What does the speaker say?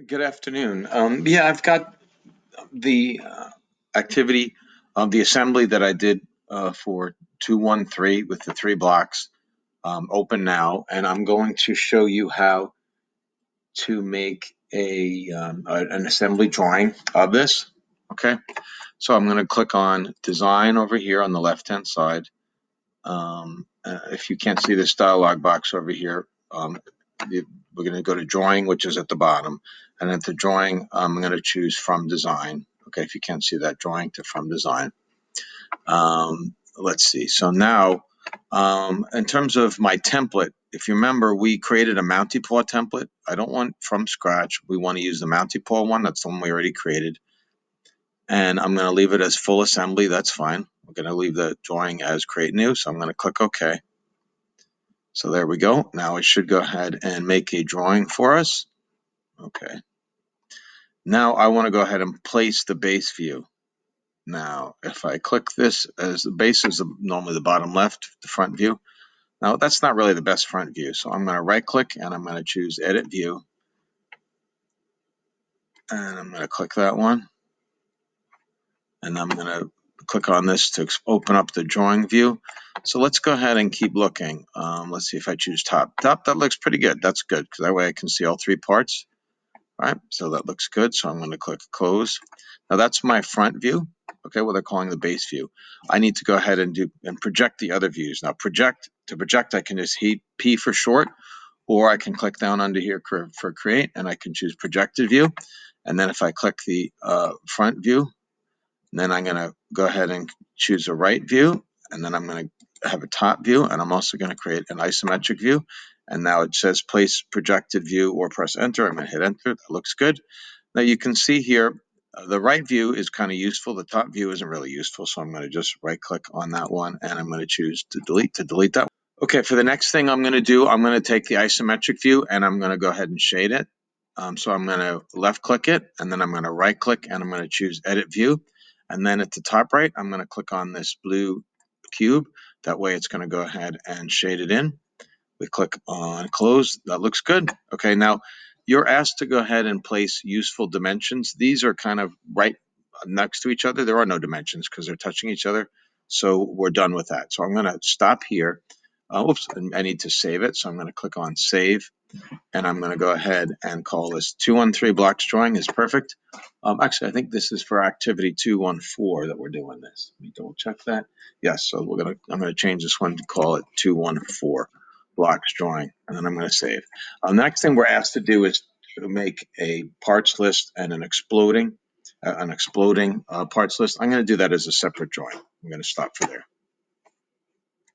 Good afternoon. Yeah, I've got the activity of the assembly that I did for 213 with the 3 blocks open now, and I'm going to show you how to make an assembly drawing of this. Okay, so I'm going to click on Design over here on the left-hand side. If you can't see this dialog box over here, we're going to go to Drawing, which is at the bottom. And at the Drawing, I'm going to choose From Design. Okay, if you can't see that, Drawing to From Design. Let's see. So now, in terms of my template, if you remember, we created a Mountie Paw template. I don't want from scratch. We want to use the Mountie Paw one. That's the one we already created. And I'm going to leave it as full assembly. That's fine. We're going to leave the drawing as Create New. So I'm going to click OK. So there we go. Now it should go ahead and make a drawing for us. Okay. Now I want to go ahead and place the base view. Now, if I click this, as the base is normally the bottom left, the front view. Now that's not really the best front view. So I'm going to right click and I'm going to choose Edit View. And I'm going to click that one. And I'm going to click on this to open up the drawing view. So let's go ahead and keep looking. Let's see if I choose top. Top, that looks pretty good. That's good because that way I can see all 3 parts. All right, so that looks good. So I'm going to click Close. Now that's my front view. Okay, what they're calling the base view. I need to go ahead and project the other views. Now to project, I can just hit P for short, or I can click down under here for Create, and I can choose Projected View. And then if I click the front view, then I'm going to go ahead and choose a right view, and then I'm going to have a top view, and I'm also going to create an isometric view. And now it says place projected view or press enter. I'm going to hit enter. That looks good. Now you can see here, the right view is kind of useful. The top view isn't really useful. So I'm going to just right click on that one and I'm going to choose to delete that. Okay, for the next thing I'm going to do, I'm going to take the isometric view and I'm going to go ahead and shade it. So I'm going to left click it and then I'm going to right click and I'm going to choose edit view. And then at the top right, I'm going to click on this blue cube. That way it's going to go ahead and shade it in. We click on close. That looks good. Okay, now you're asked to go ahead and place useful dimensions. These are kind of right next to each other. There are no dimensions because they're touching each other. So we're done with that. So I'm going to stop here. Oops, I need to save it. So I'm going to click on save. And I'm going to go ahead and call this 213 blocks drawing is perfect. Actually, I think this is for activity 214 that we're doing this. Let me double check that. Yes, so I'm going to change this one to call it 214 blocks drawing, and then I'm going to save. The next thing we're asked to do is to make a parts list and an exploding parts list. I'm going to do that as a separate drawing. I'm going to stop for there.